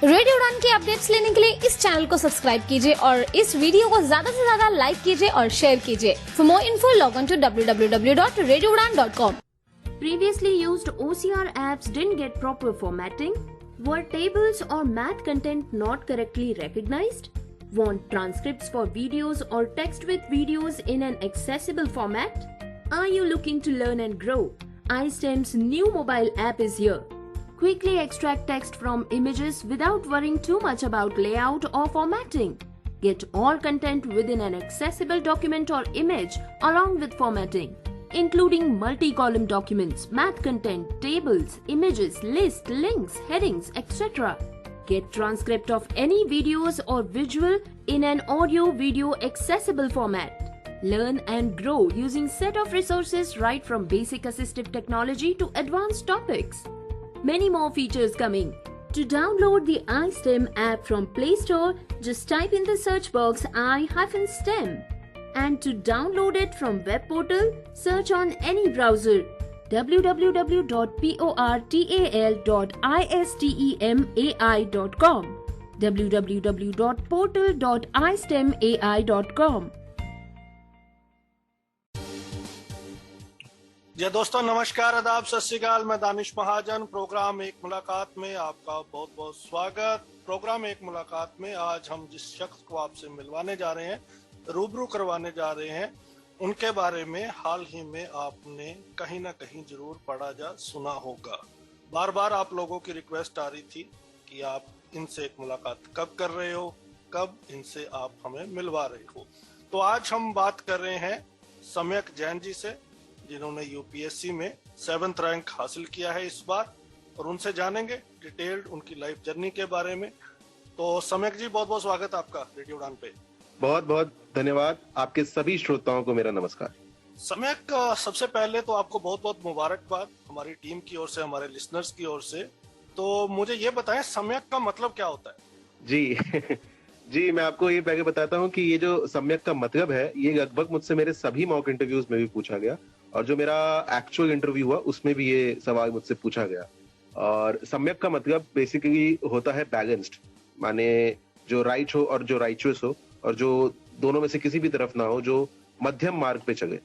Radio उड़ान के updates लेने के लिए इस चैनल को सब्सक्राइब कीजिए और इस वीडियो को ज्यादा से ज्यादा लाइक कीजिए और शेयर कीजिए। For more info log on to www.radioudan.com। Previously used OCR apps didn't get proper formatting? Were tables or math content not correctly recognized? Want transcripts for videos or text with videos in an accessible format? Are you looking to learn and grow? iSTEM's new mobile app is here. Quickly extract text from images without worrying too much about layout or formatting. Get all content within an accessible document or image along with formatting, including multi-column documents, math content, tables, images, lists, links, headings, etc. Get transcript of any videos or visual in an audio-video accessible format. Learn and grow using set of resources right from basic assistive technology to advanced topics. Many more features coming. To download the iSTEM app from Play Store, just type in the search box i-STEM. And to download it from web portal, search on any browser www.portal.istemai.com, www.portal.istemai.com. जी दोस्तों, नमस्कार, आदाब, सत श्री अकाल। मैं दानिश महाजन। Programme एक मुलाकात में आपका बहुत बहुत स्वागत। प्रोग्राम एक मुलाकात में आज हम जिस शख्स को आपसे मिलवाने जा रहे हैं, रूबरू करवाने जा रहे हैं, उनके बारे में हाल ही में आपने कहीं ना कहीं जरूर पढ़ा या सुना होगा। बार बार आप लोगों की रिक्वेस्ट आ रही थी कि आप इनसे एक मुलाकात कब कर रहे हो, कब इनसे आप हमें मिलवा रहे हो। तो आज हम बात कर रहे हैं सम्यक जैन जी से, जिन्होंने यूपीएससी में 7th रैंक हासिल किया है इस बार, और उनसे जानेंगे डिटेल्ड उनकी लाइफ जर्नी के बारे में। तो सम्यक जी, बहुत बहुत स्वागत आपका रेडियो उड़ान पे। बहुत बहुत धन्यवाद। आपके सभी श्रोताओं को मेरा नमस्कार। सम्यक, सबसे पहले तो आपको बहुत बहुत मुबारकबाद हमारी टीम की ओर से, हमारे लिसनर्स की ओर से। तो मुझे ये बताएं, सम्यक का मतलब क्या होता है? जी जी, मैं आपको ये पहले बताता हूँ कि ये जो सम्यक का मतलब है, ये लगभग मुझसे मेरे सभी मॉक इंटरव्यूज में भी पूछा गया, और जो मेरा एक्चुअल इंटरव्यू हुआ उसमें भी ये सवाल मुझसे पूछा गया। और सम्यक का मतलब बेसिकली होता है बैलेंस्ड, माने जो राइट हो और जो राइचुअस हो, और जो दोनों में से किसी भी तरफ ना हो, जो मध्यम मार्ग पे चले,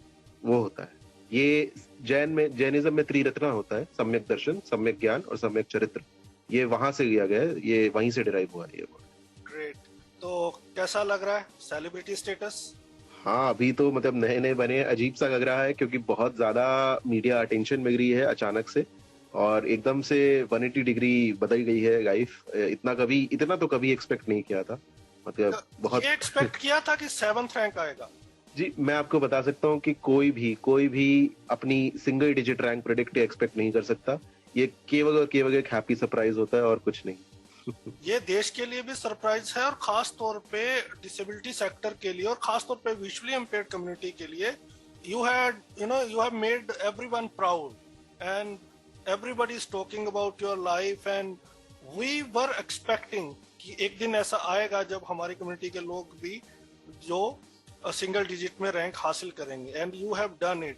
वो होता है। ये जैनिज्म में त्रिरत्ना होता है: सम्यक दर्शन, सम्यक ज्ञान और सम्यक चरित्र। ये वहां से लिया गया है, ये वहीं से डिराइव हुआ है ये वर्ड। ग्रेट। तो कैसा लग रहा है सेलिब्रिटी स्टेटस? हाँ, अभी तो मतलब नए नए बने, अजीब सा लग रहा है, क्योंकि बहुत ज्यादा मीडिया अटेंशन मिल रही है अचानक से, और एकदम से 180 डिग्री बदल गई है लाइफ। इतना तो कभी एक्सपेक्ट नहीं किया था। मतलब बहुत ये एक्सपेक्ट किया था कि 7th रैंक आएगा? जी, मैं आपको बता सकता हूँ कि कोई भी अपनी single digit rank predict expect नहीं कर सकता। ये केवल और केवल एक हैप्पी सरप्राइज होता है और कुछ नहीं। ये देश के लिए भी सरप्राइज है, और खास तौर पे डिसेबिलिटी सेक्टर के लिए, और खास तौर पे विजुअली इम्पेयर्ड कम्युनिटी के लिए। You have made everyone proud and everybody is talking about your life, and we were expecting कि एक दिन ऐसा आएगा जब हमारी कम्युनिटी के लोग भी जो सिंगल डिजिट में रैंक हासिल करेंगे, and you have done it.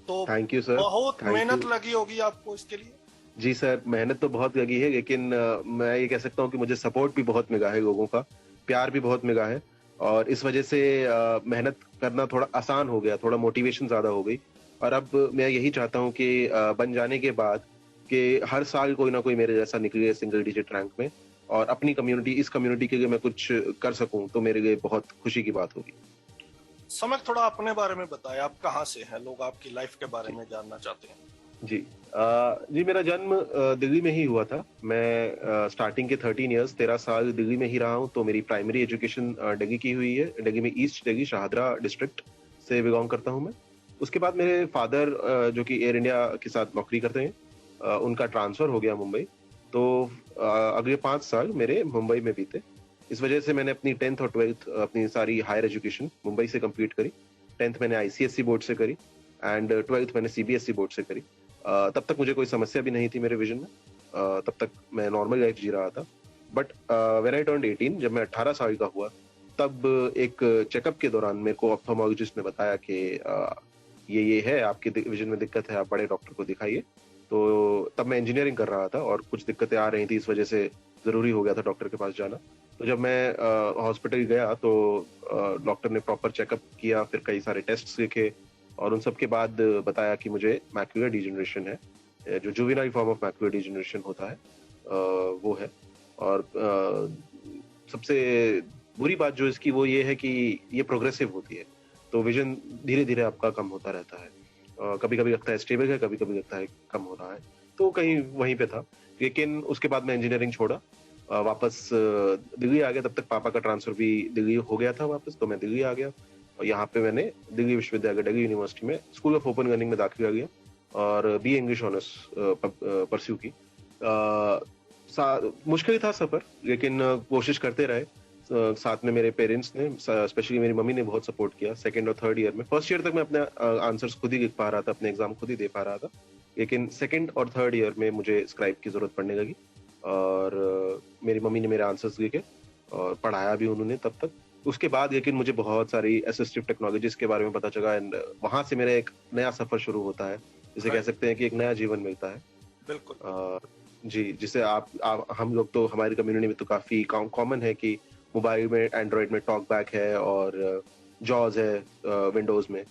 तो थैंक यू सर। बहुत मेहनत लगी होगी आपको इसके लिए। जी सर, मेहनत तो बहुत लगी है, लेकिन मैं ये कह सकता हूँ कि मुझे सपोर्ट भी बहुत मिला है, लोगों का प्यार भी बहुत मिला है, और इस वजह से मेहनत करना थोड़ा आसान हो गया, थोड़ा मोटिवेशन ज्यादा हो गई। और अब मैं यही चाहता हूँ कि बन जाने के बाद कि हर साल कोई ना कोई मेरे जैसा निकले सिंगल डिजिट रैंक में, और अपनी कम्युनिटी, इस कम्युनिटी के लिए मैं कुछ कर सकूं, तो मेरे लिए बहुत खुशी की बात होगी। सम्यक, थोड़ा अपने बारे में बताएं, आप कहाँ से हैं? लोग आपकी लाइफ के बारे में जानना चाहते हैं। जी जी, मेरा जन्म दिल्ली में ही हुआ था। मैं स्टार्टिंग के 13 साल दिल्ली में ही रहा हूँ। तो मेरी प्राइमरी एजुकेशन दिल्ली की हुई है। दिल्ली में ईस्ट दिल्ली शाहदरा डिस्ट्रिक्ट से बिलोंग करता हूँ मैं। उसके बाद मेरे फादर, जो कि एयर इंडिया के साथ नौकरी करते हैं, उनका ट्रांसफर हो गया मुंबई। तो अगले 5 साल मेरे मुंबई में बीते। इस वजह से मैंने अपनी 10th और 12th अपनी सारी हायर एजुकेशन मुंबई से कंप्लीट करी। 10th मैंने आईसीएससी बोर्ड से करी, एंड 12th मैंने सीबीएसई बोर्ड से करी। तब तक मुझे कोई समस्या भी नहीं थी मेरे विजन में। तब तक मैं नॉर्मल लाइफ जी रहा था। बट व्हेन आई टर्न्ड 18, जब मैं 18 साल का हुआ, तब एक चेकअप के दौरान मेरे को ऑप्थेल्मोलॉजिस्ट ने बताया कि ये है, आपके विजन में दिक्कत है, आप बड़े डॉक्टर को दिखाइए। तो तब मैं इंजीनियरिंग कर रहा था और कुछ दिक्कतें आ रही थी, इस वजह से जरूरी हो गया था डॉक्टर के पास जाना। तो जब मैं हॉस्पिटल गया तो डॉक्टर ने प्रॉपर चेकअप किया, फिर कई सारे टेस्ट देखे और उन सब के बाद बताया कि मुझे मैक्यूलर डिजेनरेशन है, जो juvenile form of macular degeneration होता है वो है। और सबसे बुरी बात जो इसकी वो ये है कि ये प्रोग्रेसिव होती है, तो विजन धीरे धीरे आपका कम होता रहता है। कभी कभी लगता है स्टेबल है, कभी कभी लगता है कम हो रहा है, तो कहीं वहीं पे था। लेकिन उसके बाद मैं इंजीनियरिंग छोड़ा, वापस दिल्ली आ गया। तब तक पापा का ट्रांसफर भी दिल्ली हो गया था वापस, तो मैं दिल्ली आ गया और यहाँ पे मैंने दिल्ली विश्वविद्यालय दिल्ली यूनिवर्सिटी में स्कूल ऑफ ओपन लर्निंग में दाखिला लिया और बी इंग्लिश ऑनर्स परस्यू की। मुश्किल था सफर, लेकिन कोशिश करते रहे। साथ में मेरे पेरेंट्स ने, स्पेशली मेरी मम्मी ने बहुत सपोर्ट किया। सेकंड और थर्ड ईयर में, फर्स्ट ईयर तक मैं अपने आंसर्स खुद ही लिख पा रहा था, अपने एग्जाम खुद ही दे पा रहा था, लेकिन सेकंड और थर्ड ईयर में मुझे स्क्राइब की जरूरत पड़ने लगी और मेरी मम्मी ने मेरे आंसर्स लिखे और पढ़ाया भी उन्होंने तब तक। उसके बाद लेकिन मुझे बहुत सारी असिस्टिव टेक्नोलॉजीज के बारे में पता चला एंड वहां से मेरा एक नया सफर शुरू होता है, जिसे कह सकते हैं कि एक नया जीवन मिलता है। बिल्कुल जी, जिसे आप हम लोग तो, हमारी कम्युनिटी में तो काफी कॉमन है कि मोबाइल में, एंड्रॉइड में टॉक बैक है और जॉज है विंडोज में।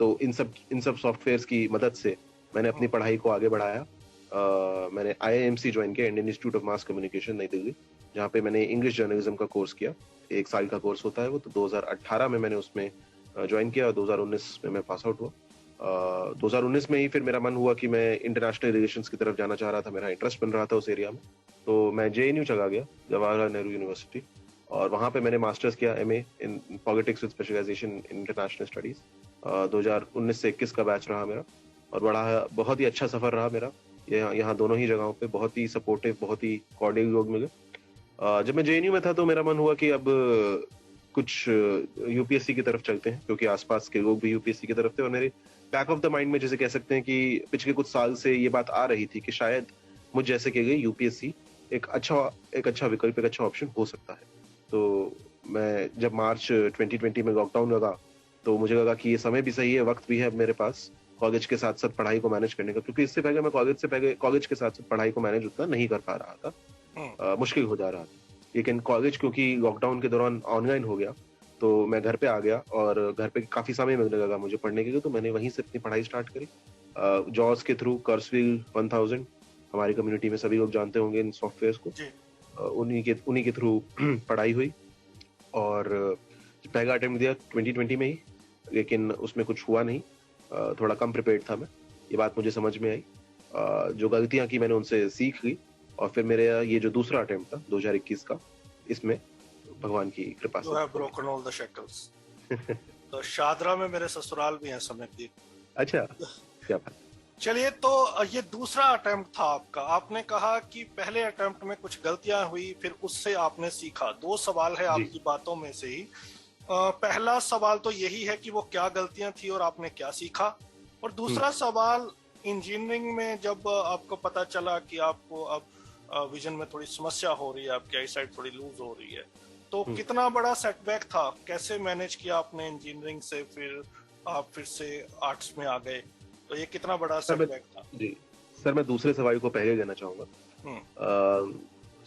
तो इन सब सॉफ्टवेयर्स की मदद से मैंने अपनी पढ़ाई को आगे बढ़ाया। मैंने IIMC ज्वाइन किया, Indian institute of mass communication, नई दिल्ली, जहाँ पे मैंने इंग्लिश जर्नलिज्म का कोर्स किया। 1 साल का कोर्स होता है वो। तो 2018 में मैंने उसमें ज्वाइन किया और 2019 में मैं पास आउट हुआ। 2019 में ही फिर मेरा मन हुआ कि मैं इंटरनेशनल रिलेशंस की तरफ जाना चाह रहा था, मेरा इंटरेस्ट बन रहा था उस एरिया में। तो मैं JNU चला गया, जवाहरलाल नेहरू यूनिवर्सिटी, और वहाँ पे मैंने मास्टर्स किया MA in politics with specialization in international studies. 2019 से 21 का बैच रहा मेरा और बहुत ही अच्छा सफर रहा मेरा। यहाँ दोनों ही जगहों पे बहुत ही सपोर्टिव, बहुत ही कॉर्डियल लोग मिले। जब मैं JNU में था तो मेरा मन हुआ कि अब कुछ UPSC की तरफ चलते हैं, क्योंकि आसपास के लोग भी UPSC की तरफ थे और मेरे बैक ऑफ द माइंड में, जैसे कह सकते हैं कि पिछले कुछ साल से ये बात आ रही थी कि शायद मुझ जैसे के लिए UPSC एक अच्छा विकल्प, एक अच्छा ऑप्शन हो सकता है। तो मैं जब मार्च 2020 में लॉकडाउन लगा तो मुझे लगा कि ये समय भी सही है, वक्त भी है मेरे पास कॉलेज के साथ साथ पढ़ाई को मैनेज करने का, क्योंकि इससे पहले मैं कॉलेज के साथ साथ पढ़ाई को मैनेज उतना नहीं कर पा रहा था। मुश्किल हो जा रहा था। लेकिन कॉलेज क्योंकि लॉकडाउन के दौरान ऑनलाइन हो गया तो मैं घर पे आ गया और घर पे काफी समय मिलने लगा मुझे पढ़ने के लिए, तो मैंने वहीं से अपनी पढ़ाई स्टार्ट करी। जॉस के थ्रू, कर्सविल 1000, हमारी कम्युनिटी में सभी लोग जानते होंगे इन सॉफ्टवेयर को, उन्हीं के थ्रू पढ़ाई हुई और पहला अटेम्प्ट दिया 2020 में ही, लेकिन उसमें कुछ हुआ नहीं। थोड़ा कम प्रिपेयर्ड था मैं, ये बात मुझे समझ में आई। जो गलतियां की मैंने उनसे सीख ली और फिर मेरे ये जो दूसरा अटेम्प्ट था 2021 का, इसमें भगवान की कृपा से broken all the shackles। तो शादरा में मेरे ससुराल भी हैं समय। अच्छा, क्या बात। चलिए, तो ये दूसरा अटेम्प्ट था आपका। आपने कहा कि पहले अटेम्प्ट में कुछ गलतियां हुई, फिर उससे आपने सीखा। 2 सवाल है आपकी बातों में से ही। पहला सवाल तो यही है कि वो क्या गलतियां थी और आपने क्या सीखा, और दूसरा सवाल, इंजीनियरिंग में जब आपको पता चला कि आपको अब विजन में थोड़ी समस्या हो रही है, आपकी आई साइट थोड़ी लूज हो रही है, तो कितना बड़ा सेटबैक था? कैसे मैनेज किया आपने इंजीनियरिंग से, फिर आप फिर से आर्ट्स में आ गए, तो ये कितना बड़ा सेटबैक था? जी सर, मैं दूसरे सवाल को पहले देना चाहूंगा।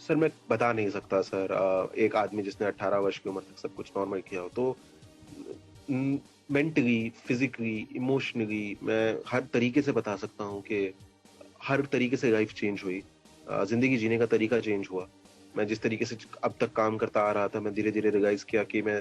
सर, मैं बता नहीं सकता सर, एक आदमी जिसने 18 वर्ष की उम्र तक सब कुछ नॉर्मल किया हो, तो मेंटली, फिजिकली, इमोशनली मैं हर तरीके से बता सकता हूँ कि हर तरीके से लाइफ चेंज हुई, जिंदगी जीने का तरीका चेंज हुआ। मैं जिस तरीके से अब तक काम करता आ रहा था, मैं धीरे धीरे रियलाइज किया कि मैं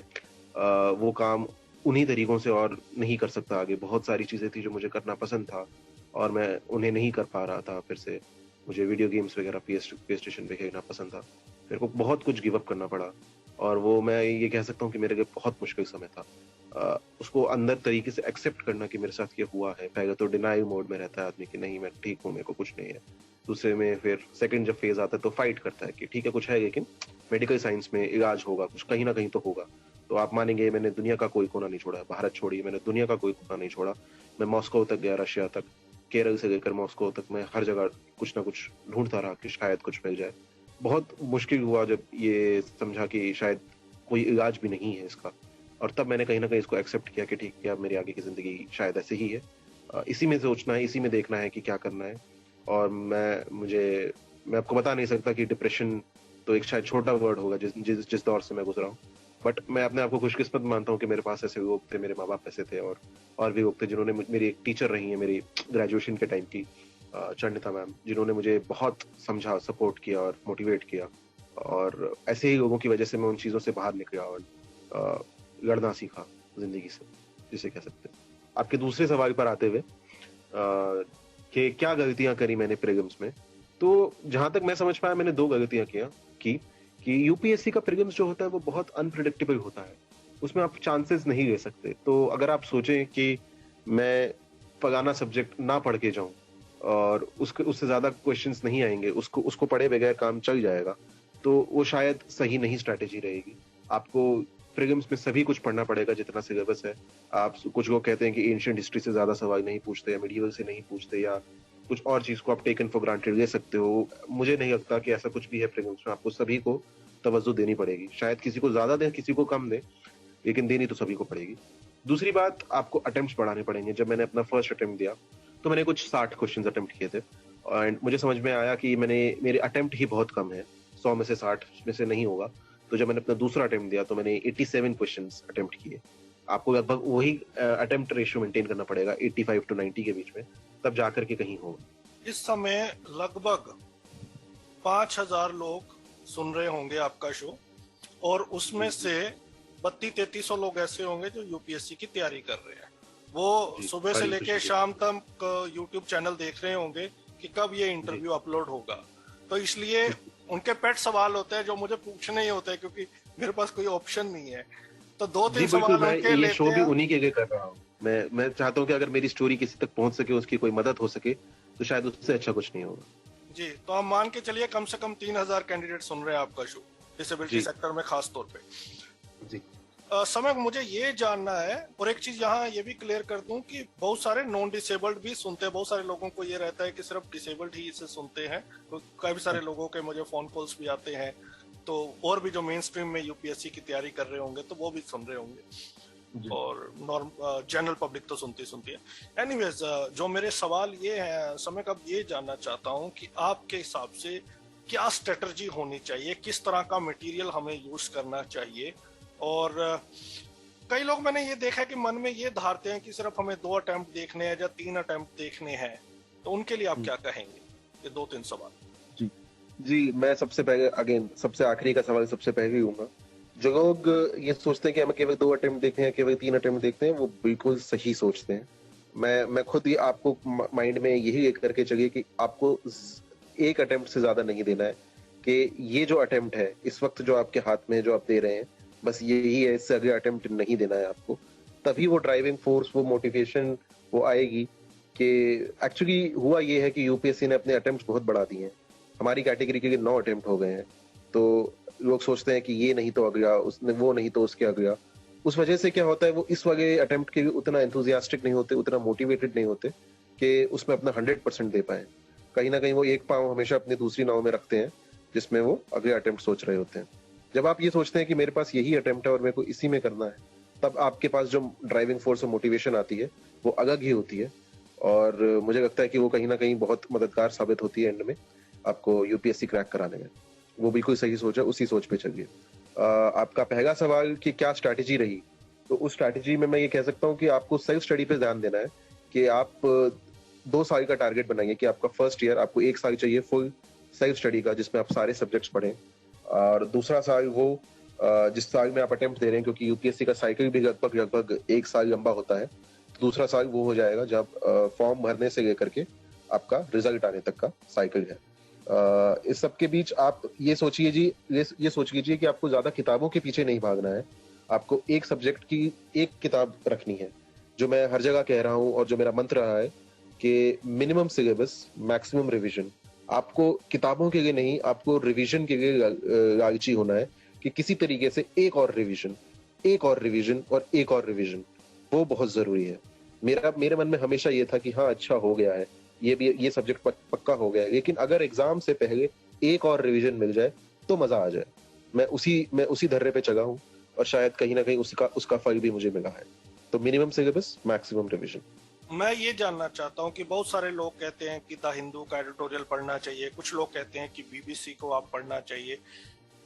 वो काम उन्हीं तरीकों से और नहीं कर सकता आगे। बहुत सारी चीजें थी जो मुझे करना पसंद था और मैं उन्हें नहीं कर पा रहा था। फिर से मुझे वीडियो गेम्स वगैरह प्ले स्टेशन पे खेलना पसंद था। मेरे को बहुत कुछ गिव अप करना पड़ा और वो, मैं ये कह सकता हूँ कि मेरे लिए बहुत मुश्किल समय था। उसको अंदर तरीके से एक्सेप्ट करना कि मेरे साथ ये हुआ है। पहले तो डिनाइल मोड में रहता है आदमी कि नहीं, मैं ठीक हूँ, मेरे को कुछ नहीं है। दूसरे में फिर सेकंड जब फेज आता है तो फाइट करता है कि ठीक है, कुछ है, लेकिन मेडिकल साइंस में इलाज होगा, कुछ कहीं ना कहीं तो होगा। तो आप मानेंगे, मैंने दुनिया का कोई कोना नहीं छोड़ा। भारत छोड़िए, मैंने दुनिया का कोई कोना नहीं छोड़ा। मैं मॉस्को तक गया, रशिया तक, केरल से लेकर मॉस्को तक, मैं हर जगह कुछ ना कुछ ढूंढता रहा कि शायद कुछ मिल जाए। बहुत मुश्किल हुआ जब ये समझा कि शायद कोई इलाज भी नहीं है इसका, और तब मैंने कहीं ना कहीं इसको एक्सेप्ट किया कि ठीक है, अब मेरी आगे की जिंदगी शायद ऐसे ही है। इसी में सोचना है, इसी में देखना है कि क्या करना है। और मैं आपको बता नहीं सकता कि डिप्रेशन तो एक शायद छोटा वर्ड होगा जिस दौर से मैं गुजरा हूँ। बट मैं अपने आप को खुशकिस्मत मानता हूँ कि मेरे पास ऐसे लोग थे, मेरे माँ बाप ऐसे थे, और भी लोग थे जिन्होंने मेरी एक टीचर रही है मेरी ग्रेजुएशन के टाइम की, चंडिता मैम, जिन्होंने मुझे बहुत समझा, सपोर्ट किया और मोटिवेट किया। और ऐसे ही लोगों की वजह से मैं उन चीज़ों से बाहर निकला और लड़ना सीखा जिंदगी से, जिसे कह सकते हैं। आपके दूसरे सवाल पर आते हुए कि क्या गलतियां करी मैंने प्रीलिम्स में, तो जहां तक मैं समझ पाया मैंने 2 गलतियां की कि यूपीएससी का प्रीलिम्स जो होता है वो बहुत अनप्रिडिक्टेबल होता है, उसमें आप चांसेस नहीं ले सकते। तो अगर आप सोचें कि मैं फलाना सब्जेक्ट ना पढ़ के जाऊं और उससे ज्यादा क्वेश्चंस नहीं आएंगे, उसको पढ़े बगैर काम चल जाएगा, तो वो शायद सही नहीं स्ट्रैटेजी रहेगी। आपको प्रीलिम्स में सभी कुछ पढ़ना पड़ेगा जितना सिलेबस है। आप कुछ लोग कहते हैं कि एंशिएंट हिस्ट्री से ज्यादा सवाल नहीं पूछते या मिडिवल से नहीं पूछते या कुछ और चीज को आप टेकन फॉर ग्रांटेड ले सकते हो। मुझे नहीं लगता कि ऐसा कुछ भी है प्रीलिम्स में। आपको सभी को तवज्जो देनी पड़ेगी, शायद किसी को ज्यादा दें किसी को कम दें, लेकिन देनी तो सभी को पड़ेगी। दूसरी बात, आपको अटेम्प्ट्स बढ़ाने पड़ेंगे। जब मैंने अपना फर्स्ट अटेम्प्ट दिया तो मैंने कुछ 60 क्वेश्चन अटेम्प्ट किए थे एंड मुझे समझ में आया कि मेरे अटेम्प्ट ही बहुत कम है, 100 में से 60 में से नहीं होगा। तो जब मैंने अपना दूसरा अटेम्प्ट दिया तो मैंने 87 क्वेश्चंस अटेम्प्ट किए। आपको लगभग वही अटेम्प्ट रेशियो मेंटेन करना पड़ेगा 85 to 90 के बीच में, तब जाकर के कहीं होगा। इस समय लगभग 5000 लोग सुन रहे होंगे आपका शो, और उसमें से 3200-3300 लोग ऐसे होंगे जो यूपीएससी की तैयारी कर रहे हैं। वो सुबह से लेके शाम तक यूट्यूब चैनल देख रहे होंगे कि कब ये इंटरव्यू अपलोड होगा। तो इसलिए उनके पेट सवाल होते हैं जो मुझे पूछने ही होते हैं, क्योंकि मेरे पास कोई ऑप्शन नहीं है। तो 2-3 सवाल उनके लेते हैं। शो भी उन्हीं के लिए कर रहा हूँ। मैं चाहता हूँ कि अगर मेरी स्टोरी किसी तक पहुंच सके, उसकी कोई मदद हो सके, तो शायद उससे अच्छा कुछ नहीं होगा। जी, तो हम मान के चलिए कम से कम 3000 कैंडिडेट सुन रहे हैं आपका शो, डिसेबिलिटी सेक्टर में खास तौर पे। जी। समय मुझे ये जानना है, और एक चीज यहाँ ये भी क्लियर कर दूं कि बहुत सारे नॉन डिसेबल्ड भी सुनते हैं। बहुत सारे लोगों को ये रहता है कि सिर्फ डिसेबल्ड ही इसे सुनते हैं। तो काफी सारे लोगों के मुझे फोन कॉल्स भी आते हैं, तो और भी जो मेन स्ट्रीम में यूपीएससी की तैयारी कर रहे होंगे तो वो भी सुन रहे होंगे, और जनरल पब्लिक तो सुनती है। एनीवेज, जो मेरे सवाल ये है समय का, ये जानना चाहता हूँ कि आपके हिसाब से क्या स्ट्रेटजी होनी चाहिए, किस तरह का मटेरियल हमें यूज करना चाहिए। और कई लोग मैंने ये देखा है कि मन में ये धारते हैं कि सिर्फ हमें 2 अटेम्प्ट देखने हैं या 3 अटेम्प्ट देखने हैं, तो उनके लिए आप क्या कहेंगे? ये 2-3 सवाल। जी, मैं सबसे पहले सबसे आखिरी का सवाल सबसे पहले लूंगा। जो लोग ये सोचते हैं कि हमें केवल 2 अटेम्प्ट देखते हैं, केवल 3 अटेम्प्ट देखते हैं, वो बिल्कुल सही सोचते हैं। मैं खुद ही आपको माइंड में यही लेकर के चलिए कि आपको 1 अटेम्प्ट से ज्यादा नहीं देना है, कि ये जो अटेम्प्ट है इस वक्त जो आपके हाथ में जो आप दे रहे हैं, बस यही है, इससे अगले अटेम्प्ट नहीं देना है आपको। तभी वो ड्राइविंग फोर्स, वो मोटिवेशन वो आएगी। कि एक्चुअली हुआ ये है कि यूपीएससी ने अपने अटेम्प्ट बहुत बढ़ा दिए हैं। हमारी कैटेगरी के लिए 9 अटेम्प्ट हो गए हैं, तो लोग सोचते हैं कि ये नहीं तो अगला, उसने वो नहीं तो उसके अगला। उस वजह से क्या होता है, वो इस वाले अटेम्प्ट के लिए उतना एंथुजियास्टिक नहीं होते, उतना मोटिवेटेड नहीं होते कि उसमें अपना 100% दे पाए। कहीं ना कहीं वो एक पाँव हमेशा अपनी दूसरी नाव में रखते हैं, जिसमें वो अगले अटेम्प्ट सोच रहे होते हैं। जब आप ये सोचते हैं कि मेरे पास यही अटेम्प्ट है और मेरे को इसी में करना है, तब आपके पास जो ड्राइविंग फोर्स और मोटिवेशन आती है वो अलग ही होती है। और मुझे लगता है कि वो कहीं ना कहीं बहुत मददगार साबित होती है एंड में आपको यूपीएससी क्रैक कराने में। वो बिल्कुल सही सोच है, उसी सोच पे चलिए। आपका पहला सवाल कि क्या स्ट्रैटेजी रही, तो उस स्ट्रैटेजी में मैं ये कह सकता हूँ कि आपको सेल्फ स्टडी पे ध्यान देना है। कि आप 2 साल का टारगेट बनाइए कि आपका फर्स्ट ईयर आपको 1 साल चाहिए फुल सेल्फ स्टडी का, जिसमें आप सारे सब्जेक्ट्स पढ़ें। और दूसरा साल वो जिस साल में आप अटेम्प्ट दे रहे हैं, क्योंकि यूपीएससी का साइकिल भी लगभग 1 साल लंबा होता है, तो दूसरा साल वो हो जाएगा जब फॉर्म भरने से लेकर के आपका रिजल्ट आने तक का साइकिल है। इस सब के बीच आप ये सोच लीजिए कि आपको ज्यादा किताबों के पीछे नहीं भागना है। आपको एक सब्जेक्ट की एक किताब रखनी है। जो मैं हर जगह कह रहा हूँ और जो मेरा मंत्र रहा है कि मिनिमम सिलेबस मैक्सिमम रिवीजन। आपको किताबों के लिए नहीं, आपको रिवीजन के लिए लालची होना है कि किसी तरीके से एक और रिवीजन और एक और रिवीजन, वो बहुत जरूरी है। मेरे मन में हमेशा ये था कि हाँ अच्छा हो गया है, ये सब्जेक्ट पक्का हो गया है, लेकिन अगर एग्जाम से पहले एक और रिवीजन मिल जाए तो मजा आ जाए। मैं उसी धर्रे पे चला हूँ और शायद कहीं ना कहीं उसका फल भी मुझे मिला है। तो मिनिमम सिलेबस मैक्सिमम रिवीजन। मैं ये जानना चाहता हूँ कि बहुत सारे लोग कहते हैं कि द हिंदू का एडिटोरियल पढ़ना चाहिए, कुछ लोग कहते हैं कि बीबीसी को आप पढ़ना चाहिए।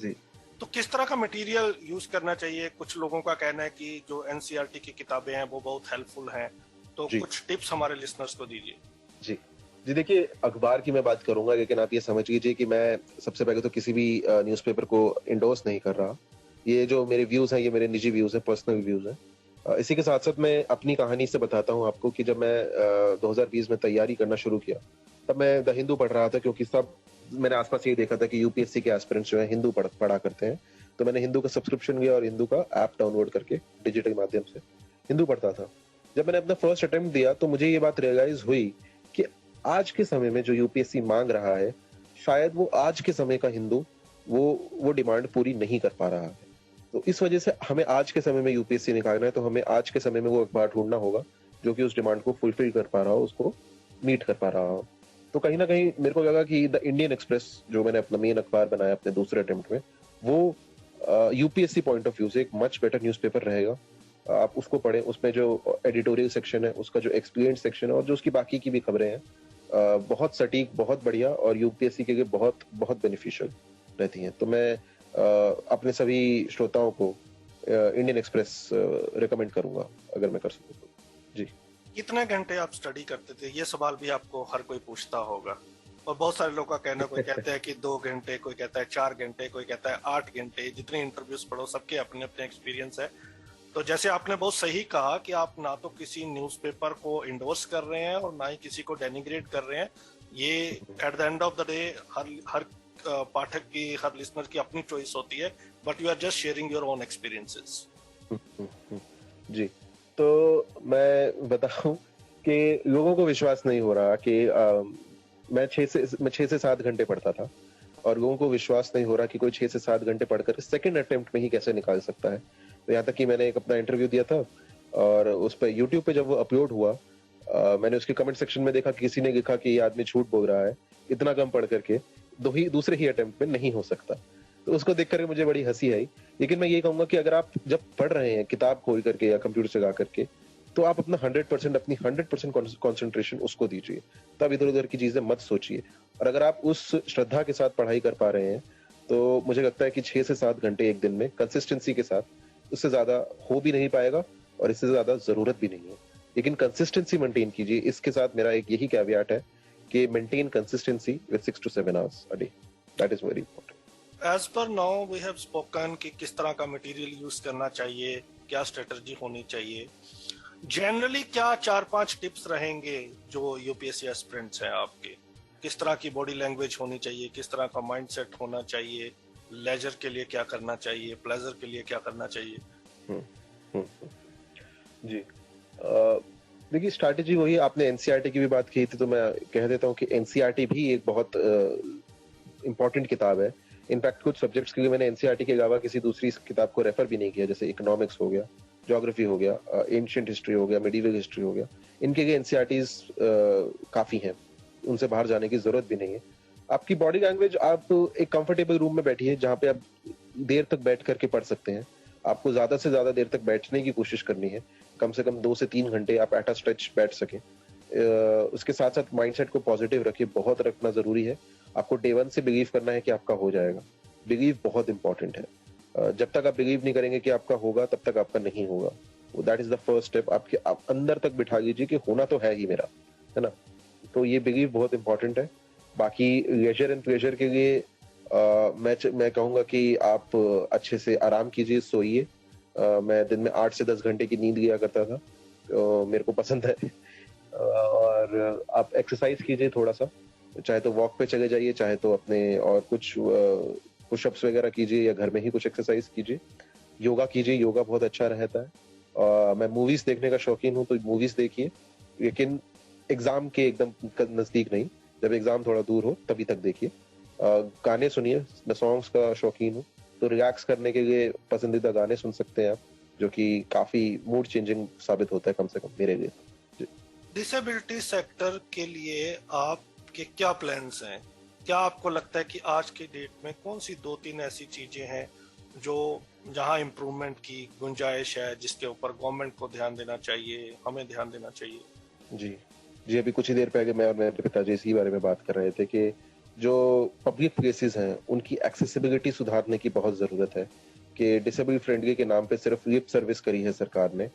जी तो किस तरह का मटेरियल यूज करना चाहिए? कुछ लोगों का कहना है कि जो एनसीईआरटी की किताबें हैं वो बहुत हेल्पफुल हैं, तो जी कुछ टिप्स हमारे लिसनर्स को दीजिए। जी जी देखिए, अखबार की मैं बात करूंगा, लेकिन आप ये समझ लीजिए कि मैं सबसे पहले तो किसी भी न्यूज़पेपर को इंडोर्स नहीं कर रहा। ये जो मेरे व्यूज हैं, ये मेरे निजी व्यूज हैं, पर्सनल व्यूज हैं। इसी के साथ साथ मैं अपनी कहानी से बताता हूँ आपको कि जब मैं 2020 में तैयारी करना शुरू किया, तब मैं द हिंदू पढ़ रहा था, क्योंकि सब मैंने आसपास ये देखा था कि यूपीएससी के एस्पिरेंट्स जो है हिंदू पढ़ा करते हैं। तो मैंने हिंदू का सब्सक्रिप्शन लिया और हिंदू का ऐप डाउनलोड करके डिजिटल माध्यम से हिंदू पढ़ता था। जब मैंने अपना फर्स्ट अटेम्प्ट दिया तो मुझे ये बात रियलाइज हुई कि आज के समय में जो यूपीएससी मांग रहा है, शायद वो आज के समय का हिंदू वो डिमांड पूरी नहीं कर पा रहा है। तो इस वजह से हमें आज के समय में यूपीएससी निकालना है, तो हमें आज के समय में वो अखबार ढूंढना होगा जो कि उस डिमांड को फुलफिल कर पा रहा हो, उसको मीट कर पा रहा हो। तो कहीं ना कहीं मेरे को लगा कि द इंडियन एक्सप्रेस, जो मैंने अपना मेन अखबार बनाया अपने दूसरे अटेम्प्ट में, वो यूपीएससी पॉइंट ऑफ व्यू से एक मच बेटर न्यूज़पेपर रहेगा। आप उसको पढ़ें, उसमें जो एडिटोरियल सेक्शन है, उसका जो एक्सपीरियंस सेक्शन है और जो उसकी बाकी की भी खबरें हैं, बहुत सटीक, बहुत बढ़िया और यूपीएससी के लिए बहुत बहुत बेनिफिशियल रहती हैं। तो मैं अपने सभी श्रोताओं को इंडियन एक्सप्रेस रिकमेंड करूंगा अगर मैं कर सकूं तो। जी। कितने घंटे आप स्टडी करते थे? ये सवाल भी आपको हर कोई पूछता होगा, और बहुत सारे लोग का कहना, कोई कहते हैं कि 2 घंटे, कोई कहता है 4 घंटे, कोई कहता है 8 घंटे। जितने इंटरव्यूज पढ़ो, सबके अपने अपने एक्सपीरियंस है। तो जैसे आपने बहुत सही कहा कि आप ना तो किसी न्यूज़पेपर को इंडोर्स कर रहे हैं और ना ही किसी को डेनिग्रेट कर रहे हैं। ये at the end of the day हर पाठक की, हर लिसनर की अपनी चॉइस होती है, but you are just sharing your own experiences. जी। तो मैं बताऊं कि लोगों को विश्वास नहीं हो रहा कि मैं 6 से 7 घंटे पढ़ता था, और लोगों को विश्वास नहीं हो रहा कि कोई 6 से 7 घंटे पढ़कर सेकंड अटेम्प्ट में ही कैसे निकाल सकता है। तो यहाँ तक कि मैंने एक अपना इंटरव्यू दिया था, और उस पर यूट्यूब पे जब वो अपलोड हुआ, मैंने उसके कमेंट सेक्शन में देखा कि किसी ने लिखा कि ये आदमी झूठ बोल रहा है, इतना कम पढ़ करके दूसरे ही अटेम्प्ट में नहीं हो सकता। तो उसको देख करके मुझे बड़ी हंसी आई। लेकिन मैं ये कहूंगा कि अगर आप जब पढ़ रहे हैं किताब खोल करके या कंप्यूटर से गा करके, तो आप अपना 100% अपनी 100% कॉन्सेंट्रेशन उसको दीजिए। तब इधर उधर की चीजें मत सोचिए। और अगर आप उस श्रद्धा के साथ पढ़ाई कर पा रहे हैं, तो मुझे लगता है कि 6 से 7 घंटे एक दिन में कंसिस्टेंसी के साथ, उससे ज्यादा हो भी नहीं पाएगा और इससे ज्यादा जरूरत भी नहीं है। लेकिन कंसिस्टेंसी मेंटेन कीजिए। इसके साथ मेरा एक यही कैवियाट है कि maintain consistency with 6 to 7 hours a day. That is very important. As per now we have spoken कि किस तरह का मटेरियल यूज करना चाहिए, क्या स्ट्रेटजी होनी चाहिए। जनरली क्या 4-5 टिप्स रहेंगे जो यूपीएससी एस्पिरेंट्स हैं आपके? किस तरह की बॉडी लैंग्वेज होनी चाहिए, किस तरह का माइंडसेट होना चाहिए, लेजर के लिए क्या करना चाहिए, प्लेजर के लिए क्या करना चाहिए? जी। देखिए, स्ट्रैटेजी वही, आपने एनसीईआरटी की भी बात की थी, तो मैं कह देता हूँ कि एनसीईआरटी भी एक बहुत इम्पोर्टेंट किताब है। इनफैक्ट कुछ सब्जेक्ट्स के लिए मैंने एनसीईआरटी के अलावा किसी दूसरी किताब को रेफर भी नहीं किया, जैसे इकोनॉमिक्स हो गया, ज्योग्राफी हो गया, एंशिएंट हिस्ट्री हो गया, मेडिवल हिस्ट्री हो गया। इनके लिए एनसीईआरटीज काफी हैं, उनसे बाहर जाने की जरूरत भी नहीं है। आपकी बॉडी लैंग्वेज, आप एक कंफर्टेबल रूम में बैठिए जहाँ पे आप देर तक बैठ करके पढ़ सकते हैं। आपको ज्यादा से ज्यादा देर तक बैठने की कोशिश करनी है, कम से कम 2 से 3 घंटे आप एट अ स्ट्रेच बैठ सके। उसके साथ साथ माइंडसेट को पॉजिटिव रखिए, बहुत रखना जरूरी है। आपको डे 1 से बिलीव करना है कि आपका हो जाएगा। बिलीव बहुत इंपॉर्टेंट है। जब तक आप बिलीव नहीं करेंगे कि आपका होगा, तब तक आपका नहीं होगा। That is the first step. आपके अंदर तक बिठा लीजिए कि होना तो है ही मेरा, है ना। तो ये बिलीव बहुत इंपॉर्टेंट है। बाकी लेजर एंड प्लेजर के लिए मैं कहूंगा कि आप अच्छे से आराम कीजिए, सोइए। मैं दिन में 8 से 10 घंटे की नींद लिया करता था, तो मेरे को पसंद है। और आप एक्सरसाइज कीजिए थोड़ा सा, चाहे तो वॉक पे चले जाइए, चाहे तो अपने और कुछ पुशअप्स वगैरह कीजिए, या घर में ही कुछ एक्सरसाइज कीजिए। योगा कीजिए, योगा बहुत अच्छा रहता है। मैं मूवीज देखने का शौकीन हूँ, तो मूवीज देखिए, लेकिन एग्जाम के एकदम नजदीक नहीं। जब एग्जाम थोड़ा दूर हो तभी तक देखिए। गाने सुनिए, मैं सॉन्ग्स का शौकीन हूँ, तो रिलैक्स करने के लिए पसंदीदा गाने सुन सकते हैं आप, जो कि काफी मूड चेंजिंग साबित होता है, कम से कम मेरे लिए। डिसेबिलिटी सेक्टर के लिए आपके क्या प्लान्स हैं? क्या आपको लगता है कि आज के डेट में कौन सी 2-3 ऐसी चीजें हैं जो जहां इम्प्रूवमेंट की गुंजाइश है, जिसके ऊपर गवर्नमेंट को ध्यान देना चाहिए, हमें ध्यान देना चाहिए? जी जी, अभी कुछ ही देर पहले मैं और मेरे पिताजी इसी बारे में बात कर रहे थे कि जो पब्लिक प्लेसेस हैं उनकी एक्सेसिबिलिटी सुधारने की बहुत जरूरत है कि डिसेबल फ्रेंडली के नाम पे सिर्फ लिप सर्विस करी है सरकार ने।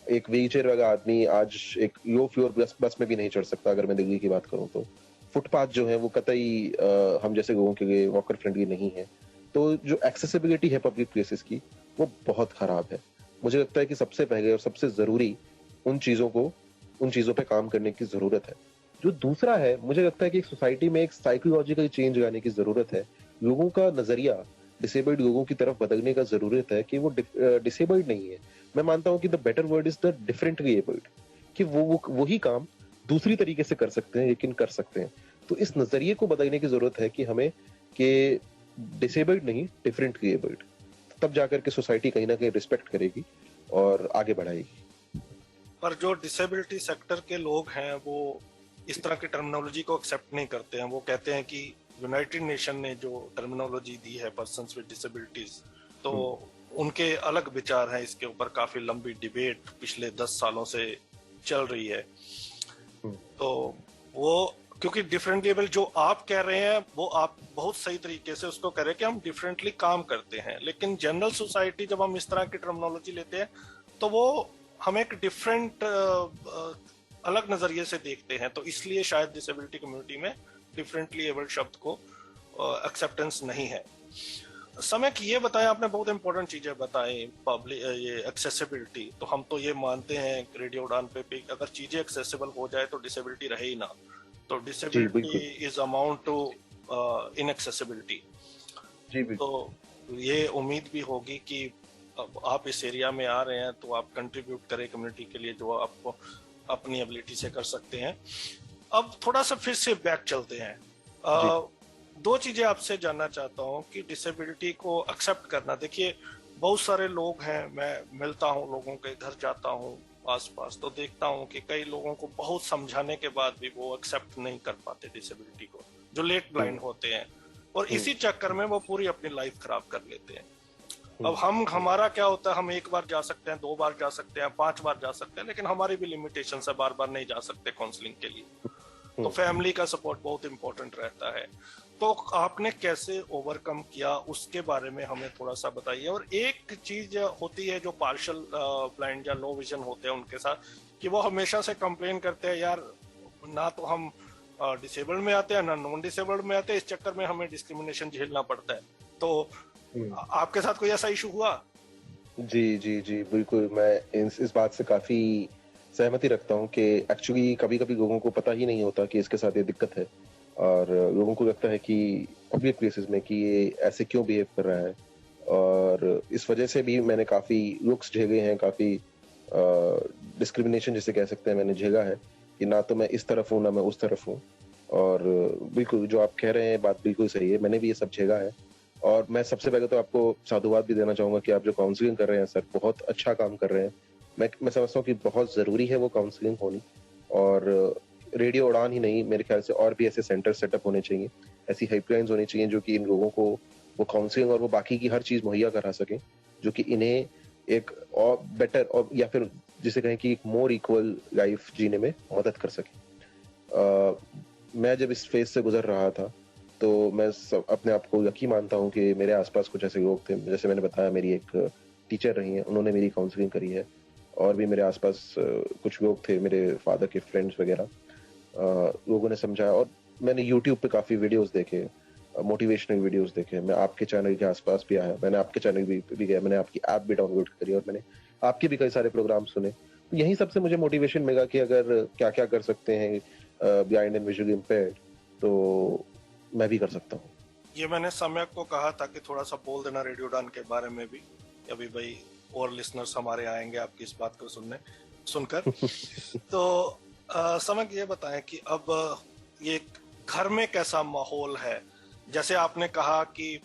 एक व्हीलचेयर वाला आदमी आज एक लो फ्लोर बस में भी नहीं चढ़ सकता, अगर मैं दिल्ली की बात करूं तो। फुटपाथ जो है वो कतई हम जैसे लोगों के लिए वॉकर फ्रेंडली नहीं है। तो जो एक्सेसिबिलिटी है पब्लिक प्लेसेस की वो बहुत खराब है। मुझे लगता है कि सबसे पहले और सबसे जरूरी उन चीजों पे काम करने की जरूरत है। जो दूसरा है, मुझे लगता है कि एक सोसाइटी में एक साइकोलॉजिकल चेंज लाने की जरूरत है। लोगों का नजरिया डिसेबल्ड लोगों की तरफ बदलने का जरूरत है कि वो डिसेबल्ड नहीं है। मैं मानता हूं कि the better word is the differently abled, कि वो वही काम दूसरी तरीके से कर सकते हैं लेकिन कर सकते हैं। तो इस नजरिए को बदलने की जरूरत है कि हमें कि डिसेबल्ड नहीं, डिफरेंटली एबल्ड, तब जाकर के सोसाइटी कहीं ना कहीं रिस्पेक्ट करेगी और आगे बढ़ाएगी। पर जो डिसेबिलिटी सेक्टर के लोग हैं वो इस तरह की टर्मिनोलॉजी को एक्सेप्ट नहीं करते हैं। वो कहते हैं कि यूनाइटेड नेशन ने जो टर्मिनोलॉजी दी है पर्सन्स विद डिसेबिलिटीज, तो उनके अलग विचार हैं इसके ऊपर। काफी लंबी डिबेट पिछले 10 सालों से चल रही है। तो वो क्योंकि डिफरेंटली एबल जो आप कह रहे हैं वो आप बहुत सही तरीके से उसको कह रहे हैं कि हम डिफरेंटली काम करते हैं, लेकिन जनरल सोसाइटी जब हम इस तरह की टर्मिनोलॉजी लेते हैं तो वो हम एक डिफरेंट अलग नजरिए से देखते हैं। तो इसलिए शायद डिसेबिलिटी कम्युनिटी में डिफरेंटली एबल्ड शब्द को एक्सेप्टेंस नहीं है। समय की ये बताया आपने, बहुत इंपॉर्टेंट चीजें बताई पब्लिक ये एक्सेसिबिलिटी। तो हम तो ये मानते हैं रेडियो उड़ान पे अगर चीजें एक्सेसिबल हो जाए तो डिसेबिलिटी रहे ही ना। तो disability is amount to inaccessibility. तो ये उम्मीद भी होगी कि आप इस एरिया में आ रहे हैं तो आप कंट्रीब्यूट करें कम्युनिटी के लिए जो आपको अपनी एबिलिटी से कर सकते हैं। अब थोड़ा सा फिर से बैक चलते हैं। दो चीजें आपसे जानना चाहता हूँ कि डिसेबिलिटी को एक्सेप्ट करना। देखिए बहुत सारे लोग हैं, मैं मिलता हूँ लोगों के घर जाता हूँ आसपास, तो देखता हूँ कि कई लोगों को बहुत समझाने के बाद भी वो एक्सेप्ट नहीं कर पाते डिसेबिलिटी को, जो लेट ब्लाइंड होते हैं, और इसी चक्कर में वो पूरी अपनी लाइफ खराब कर लेते हैं। अब हमारा क्या होता है, हम एक बार जा सकते हैं, 2 बार जा सकते हैं, 5 बार जा सकते हैं, लेकिन हमारी भी लिमिटेशन है, बार बार नहीं जा सकते काउंसलिंग के लिए। तो फैमिली का सपोर्ट बहुत इंपॉर्टेंट रहता है। तो आपने कैसे ओवरकम किया उसके बारे में हमें थोड़ा सा बताइए। और एक चीज होती है जो पार्शियल ब्लाइंड या लो विजन होते हैं उनके साथ, कि वो हमेशा से कंप्लेन करते हैं यार ना तो हम डिसेबल्ड में आते हैं ना नॉन डिसेबल्ड में आते हैं, इस चक्कर में हमें डिस्क्रिमिनेशन झेलना पड़ता है। तो आपके साथ कोई ऐसा इशू हुआ? जी जी जी बिल्कुल, मैं इस बात से काफी सहमति रखता हूँ कि एक्चुअली कभी कभी लोगों को पता ही नहीं होता कि इसके साथ ये दिक्कत है, और लोगों को लगता है कि पब्लिक प्लेसेस में कि ये ऐसे क्यों बिहेव कर रहा है। और इस वजह से भी मैंने काफी लुक्स झेले हैं, काफी डिस्क्रिमिनेशन जिसे कह सकते हैं मैंने झेला है, कि ना तो मैं इस तरफ हूँ ना मैं उस तरफ हूँ। और बिल्कुल जो आप कह रहे हैं बात बिल्कुल सही है, मैंने भी ये सब झेला है। और मैं सबसे पहले तो आपको साधुवाद भी देना चाहूंगा कि आप जो काउंसलिंग कर रहे हैं सर, बहुत अच्छा काम कर रहे हैं। मैं समझता हूँ कि बहुत जरूरी है वो काउंसलिंग होनी, और रेडियो उड़ान ही नहीं, मेरे ख्याल से और भी ऐसे सेंटर सेटअप होने चाहिए, ऐसी हेल्पलाइंस होनी चाहिए जो कि इन लोगों को वो काउंसलिंग और वो बाकी की हर चीज मुहैया करा सके, जो कि इन्हें एक और बेटर और या फिर जिसे कहें कि एक मोर इक्वल लाइफ जीने में मदद कर सके। मैं जब इस फेज से गुजर रहा था तो मैं अपने आप को लकी मानता हूँ कि मेरे आसपास कुछ ऐसे लोग थे, जैसे मैंने बताया मेरी एक टीचर रही हैं, उन्होंने मेरी काउंसलिंग करी है। और भी मेरे आसपास कुछ लोग थे, मेरे फादर के फ्रेंड्स वगैरह, लोगों ने समझाया। और मैंने यूट्यूब पे काफी वीडियोस देखे, मोटिवेशनल वीडियोस देखे। मैं आपके चैनल के आसपास भी आया, मैंने आपके चैनल भी गया, मैंने आपकी ऐप भी डाउनलोड करी और मैंने आपके भी कई सारे प्रोग्राम सुने। तो यहीं सबसे मुझे मोटिवेशन मिला कि अगर क्या क्या कर सकते हैं ब्लाइंड एंड विजुअली इम्पेयर्ड, तो मैं भी कर सकता हूँ। ये मैंने समय को कहा था कि थोड़ा सा बोल देना रेडियो उड़ान के बारे में भी, अभी भाई और लिसनर्स हमारे आएंगे आपकी इस बात को सुनकर। तो समय ये बताएं कि अब ये घर में कैसा माहौल है। जैसे आपने कहा कि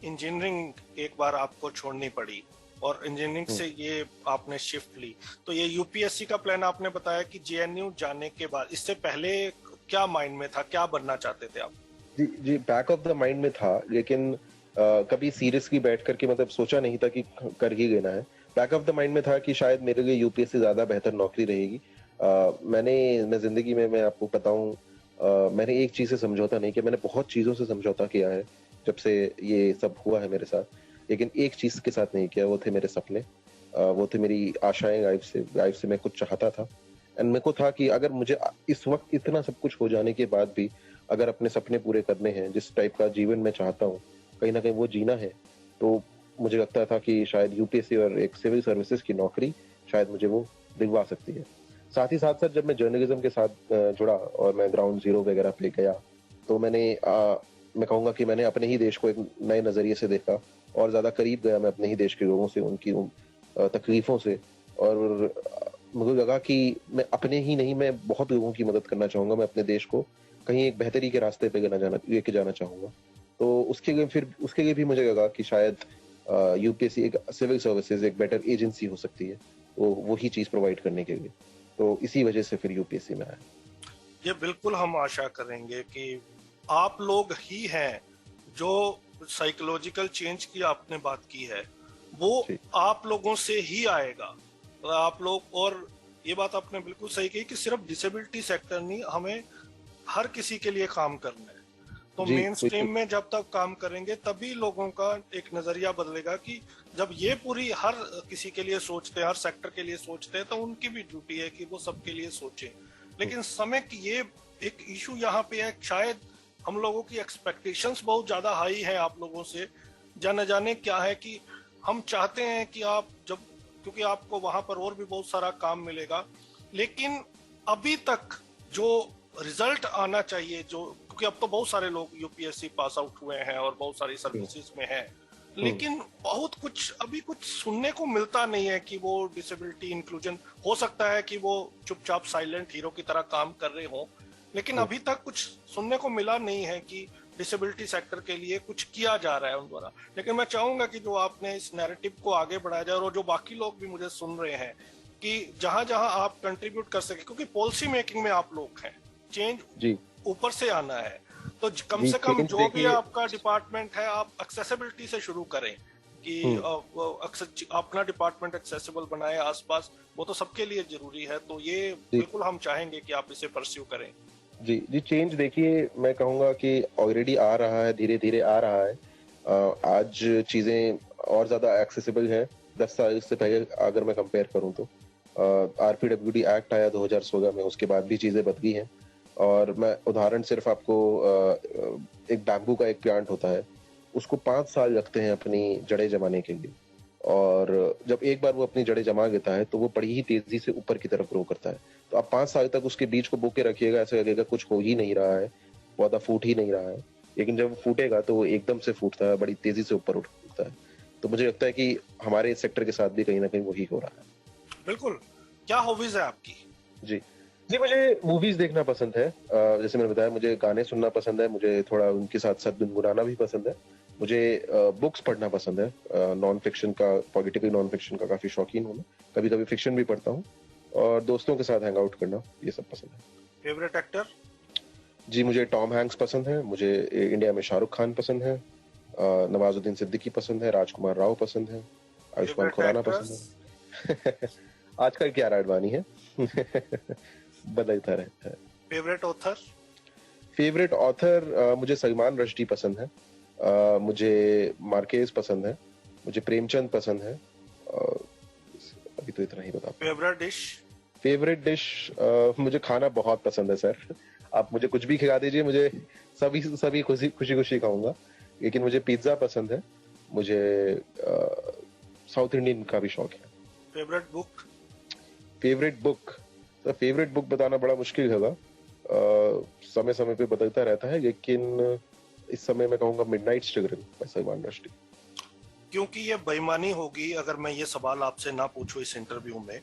इंजीनियरिंग एक बार आपको छोड़नी पड़ी और इंजीनियरिंग से ये आपने शिफ्ट ली, तो ये यूपीएससी का प्लान आपने बताया कि जेएनयू जाने के बाद, इससे पहले क्या माइंड में था, क्या बनना चाहते थे आप? जी बैक ऑफ द माइंड में था, लेकिन कभी सीरियसली बैठ करके मतलब सोचा नहीं था कि कर ही लेना है। बैक ऑफ द माइंड में था कि शायद मेरे लिए यूपीएससी ज्यादा बेहतर नौकरी रहेगी। मैं जिंदगी में, मैं आपको बताऊं, मैंने एक चीज से समझौता नहीं किया, मैंने बहुत चीजों से समझौता किया है जब से ये सब हुआ है मेरे साथ, लेकिन एक चीज के साथ नहीं किया, वो थे मेरे सपने। वो थे मेरी आशाएं। लाइफ से मैं कुछ चाहता था, एंड मेरे को था कि अगर मुझे इस वक्त इतना सब कुछ हो जाने के बाद भी अगर अपने सपने पूरे करने हैं, जिस टाइप का जीवन मैं चाहता हूँ कहीं ना कहीं वो जीना है, तो मुझे लगता था कि शायद यूपीएससी और एक सिविल सर्विसेज की नौकरी शायद मुझे वो दिलवा सकती है। साथ ही साथ जब मैं जर्नलिज्म के साथ जुड़ा और मैं ग्राउंड जीरो वगैरह पे गया, तो मैं कहूँगा कि मैंने अपने ही देश को एक नए नज़रिए से देखा और ज़्यादा करीब गया मैं अपने ही देश के लोगों से, उनकी तकलीफ़ों से। और मुझे लगा कि मैं अपने ही नहीं, मैं बहुत लोगों की मदद करना चाहूँगा। मैं अपने देश को कहीं एक बेहतरी के रास्ते पे लेके जाना चाहूँगा। तो उसके लिए भी मुझे लगा कि शायद यूपीएससी एक सिविल सर्विसेज एक बेटर एजेंसी हो सकती है, तो वही चीज़ प्रोवाइड करने के लिए, तो इसी वजह से फिर यूपीएससी में आया। ये बिल्कुल हम आशा करेंगे कि आप लोग ही हैं जो साइकोलॉजिकल चेंज की आपने बात की है, वो आप लोगों से ही आएगा। आप लोग, और ये बात आपने बिल्कुल सही कही कि सिर्फ डिसेबिलिटी सेक्टर नहीं, हमें हर किसी के लिए काम करना है। तो मेन स्ट्रीम में जब तक काम करेंगे तभी लोगों का एक नजरिया बदलेगा कि जब ये पूरी हर किसी के लिए सोचते हैं, हर सेक्टर के लिए सोचते हैं, तो उनकी भी ड्यूटी है कि वो सबके लिए सोचें। लेकिन समय की ये एक इशू यहाँ पे है, शायद हम लोगों की एक्सपेक्टेशंस बहुत ज्यादा हाई है आप लोगों से। जाने जाने क्या है कि हम चाहते हैं कि आप जब, क्योंकि आपको वहां पर और भी बहुत सारा काम मिलेगा, लेकिन अभी तक जो रिजल्ट आना चाहिए, जो, क्योंकि अब तो बहुत सारे लोग यूपीएससी पास आउट हुए हैं और बहुत सारी सर्विसेज में हैं, लेकिन बहुत कुछ अभी कुछ सुनने को मिलता नहीं है कि वो डिसेबिलिटी इंक्लूजन, हो सकता है कि वो चुपचाप साइलेंट हीरो की तरह काम कर रहे हो, लेकिन अभी तक कुछ सुनने को मिला नहीं है कि डिसेबिलिटी सेक्टर के लिए कुछ किया जा रहा है उन द्वारा। लेकिन मैं चाहूंगा कि जो आपने इस नैरेटिव को आगे बढ़ाया जाए, और जो बाकी लोग भी मुझे सुन रहे हैं, कि जहां जहां आप कंट्रीब्यूट कर सके, क्योंकि पॉलिसी मेकिंग में आप लोग हैं, चेंज ऊपर से आना है, तो कम से कम जो भी आपका डिपार्टमेंट है आप एक्सेसिबिलिटी से शुरू करें कि अपना डिपार्टमेंट एक्सेसिबल बनाए आसपास, वो तो सबके लिए जरूरी है। तो ये बिल्कुल हम चाहेंगे कि आप इसे परस्यू करें। जी, चेंज देखिए, मैं कहूँगा कि ऑलरेडी आ रहा है, धीरे धीरे आ रहा है। आज चीजें और ज्यादा एक्सेसिबल हैं। 10 साल से पहले अगर मैं कंपेयर करूँ तो आरपीडब्ल्यूडी एक्ट आया 2016 में, उसके बाद भी चीजें बदली हैं। और मैं उदाहरण सिर्फ आपको, एक बैम्बू का एक प्लांट होता है, उसको 5 साल लगते हैं अपनी जड़ें जमाने के लिए, और जब एक बार वो अपनी जड़ें जमा लेता है तो वो बड़ी ही तेजी से ऊपर की तरफ ग्रो करता है। तो आप 5 साल तक उसके बीज को बो के रखिएगा, ऐसा लगेगा कुछ हो ही नहीं रहा है, पौधा फूट ही नहीं रहा है, लेकिन जब वो फूटेगा तो वो एकदम से फूटता है, बड़ी तेजी से ऊपर उठता है। तो मुझे लगता है कि हमारे सेक्टर के साथ भी कहीं ना कहीं वही हो रहा है। बिल्कुल। क्या हॉबीज है आपकी? जी, मुझे मूवीज देखना पसंद है। जैसे मैंने बताया, मुझे गाने सुनना पसंद है, मुझे थोड़ा उनके साथ साथ गुनगुनाना भी पसंद है। मुझे बुक्स पढ़ना पसंद है, नॉन फिक्शन का, पॉलिटिकल नॉन फिक्शन का काफी शौकीन हूँ मैं। कभी कभी फिक्शन भी पढ़ता हूँ, और दोस्तों के साथ हैंग आउट करना, ये सब पसंद है। Favourite actor? जी, मुझे टॉम हैंक्स पसंद है, मुझे इंडिया में शाहरुख खान पसंद है, नवाजुद्दीन सिद्दीकी पसंद है, राजकुमार राव पसंद है, आयुष्मान खुराना पसंद है। आजकल कियारा आडवाणी है। बदलता रहता है। Favourite author? फेवरेट ऑथर मुझे सलमान रश्दी पसंद है, मुझे मार्केज पसंद है, मुझे प्रेमचंद पसंद है। अभी तो इतना ही बता। Favourite dish? फेवरेट डिश मुझे खाना बहुत पसंद है सर। आप मुझे कुछ भी खिला दीजिए, मुझे सभी खुशी खुशी खाऊंगा, लेकिन मुझे पिज्जा पसंद है, मुझे साउथ इंडियन का भी शौक है। Favourite book? फेवरेट बुक बताना बड़ा मुश्किल होगा, समय समय पे बदलता रहता है, लेकिन इस समय मैं कहूंगा midnight struggle by Salman Rushdie. क्योंकि ये बेईमानी होगी अगर मैं ये सवाल आपसे ना पूछूं इस इंटरव्यू में।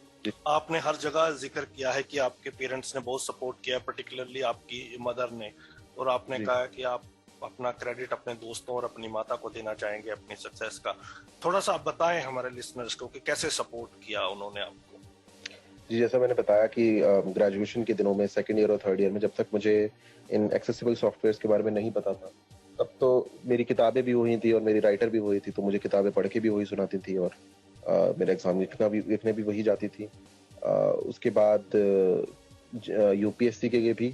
आपने हर जगह जिक्र किया है कि आपके पेरेंट्स ने बहुत सपोर्ट किया, पर्टिकुलरली आपकी मदर ने, और आपने कहा कि आप अपना क्रेडिट अपने दोस्तों और अपनी माता को देना चाहेंगे अपनी सक्सेस का। थोड़ा सा आप बताएं हमारे लिसनर्स को कि कैसे सपोर्ट किया उन्होंने आपको। जी, जैसा मैंने बताया कि ग्रेजुएशन के दिनों में, सेकंड ईयर और थर्ड ईयर में, जब तक मुझे इन एक्सेसिबल सॉफ्टवेयर्स के बारे में नहीं पता था, तब तो मेरी किताबें भी वही थी और मेरी राइटर भी वही थी, तो मुझे किताबें पढ़ के भी वही सुनाती थी, और मेरा एग्जाम लिखने भी वही जाती थी। उसके बाद यूपीएससी के लिए भी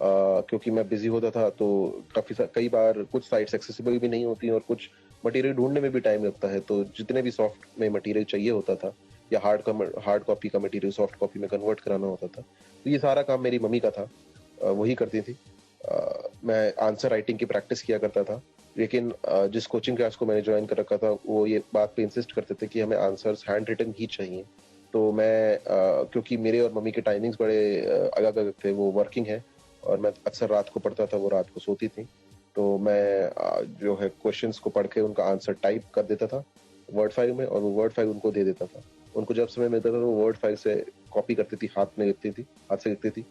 क्योंकि मैं बिजी होता था तो कई बार कुछ साइट्स एक्सेसिबल भी नहीं होती और कुछ मटेरियल ढूंढने में भी टाइम लगता है, तो जितने भी सॉफ्ट में मटेरियल चाहिए होता था या हार्ड कॉपी का मटेरियल सॉफ्ट कॉपी में कन्वर्ट कराना होता था, तो ये सारा काम मेरी मम्मी का था, वही करती थी। मैं आंसर राइटिंग की प्रैक्टिस किया करता था, लेकिन जिस कोचिंग क्लास को मैंने ज्वाइन कर रखा था वो ये बात पे इंसिस्ट करते थे कि हमें आंसर्स हैंड रिटन ही चाहिए। तो मैं क्योंकि मेरे और मम्मी के टाइमिंग्स बड़े अलग अलग थे, वो वर्किंग है और मैं अक्सर रात को पढ़ता था, वो रात को सोती थी, तो मैं जो है क्वेश्चंस को पढ़ के उनका आंसर टाइप कर देता था वर्ड फाइल में और वो वर्ड फाइल उनको दे देता था। उनको जब समय मिलता था तो वो वर्ड फाइल से कॉपी करती थी, हाथ से लिखती थी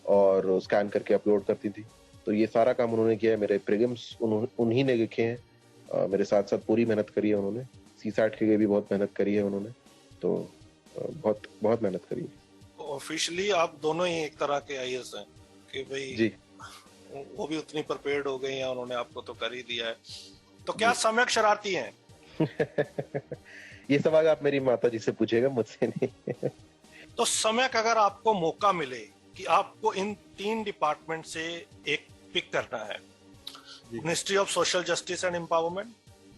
और स्कैन करके अपलोड करती थी। तो ये सारा काम उन्होंने किया है। मेरे प्रीलिम्स उन्हीं ने लिखे हैं, मेरे साथ साथ पूरी मेहनत करी है उन्होंने। सीसैट के लिए भी बहुत मेहनत करी है उन्होंने, तो बहुत बहुत मेहनत करी है। ऑफिशियली आप दोनों ही एक तरह के आईएएस हैं कि भाई जी, वो भी उतनी प्रिपेयर्ड हो गई हैं, उन्होंने आपको तो कर ही दिया है। तो क्या सम्यक शरारती हैं? ये सवाल आप मेरी माता जी से पूछेगा, मुझसे नहीं। तो सम्यक, अगर आपको मौका मिले कि आपको इन 3 डिपार्टमेंट से एक पिक करना है, ministry of social justice and empowerment,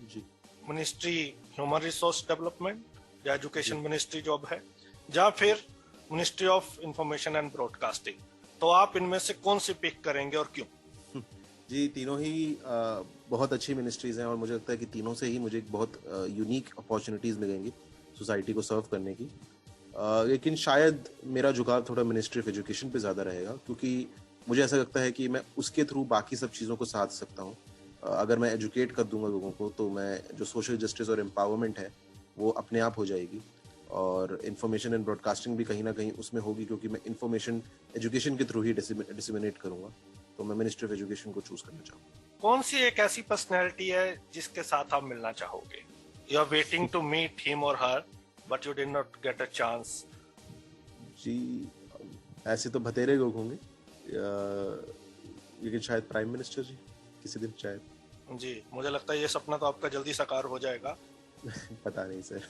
जी, मिनिस्ट्री ह्यूमन रिसोर्स डेवलपमेंट या एजुकेशन मिनिस्ट्री जॉब है, या फिर ministry of information and broadcasting, तो आप इनमें से कौन सी पिक करेंगे और क्यों? जी, तीनों ही बहुत अच्छी मिनिस्ट्रीज हैं और मुझे लगता है कि तीनों से ही मुझे एक बहुत यूनिक अपॉर्चुनिटीज मिलेंगी सोसाइटी को सर्व करने की। लेकिन शायद मेरा झुकाव थोड़ा मिनिस्ट्री ऑफ एजुकेशन पे ज़्यादा रहेगा, क्योंकि मुझे ऐसा लगता है कि मैं उसके थ्रू बाकी सब चीज़ों को साध सकता हूँ। अगर मैं एजुकेट कर दूंगा लोगों को तो मैं जो सोशल जस्टिस और एम्पावरमेंट है वो अपने आप हो जाएगी, और इन्फॉर्मेशन एंड ब्रॉडकास्टिंग भी कहीं ना कहीं उसमें होगी, क्योंकि मैं इन्फॉर्मेशन एजुकेशन के थ्रू ही डिसिमिनेट करूंगा। तो मैं मिनिस्ट्री ऑफ एजुकेशन को चूज करना चाहूँगा। कौन सी एक ऐसी पर्सनैलिटी है जिसके साथ आप मिलना चाहोगे? You are waiting to meet him और her but you did not get a chance. जी, ऐसे तो बतेरे लोग होंगे, लेकिन शायद प्राइम मिनिस्टर जी किसी दिन शायद। जी, मुझे लगता है ये सपना तो आपका जल्दी साकार हो जाएगा। पता नहीं सर।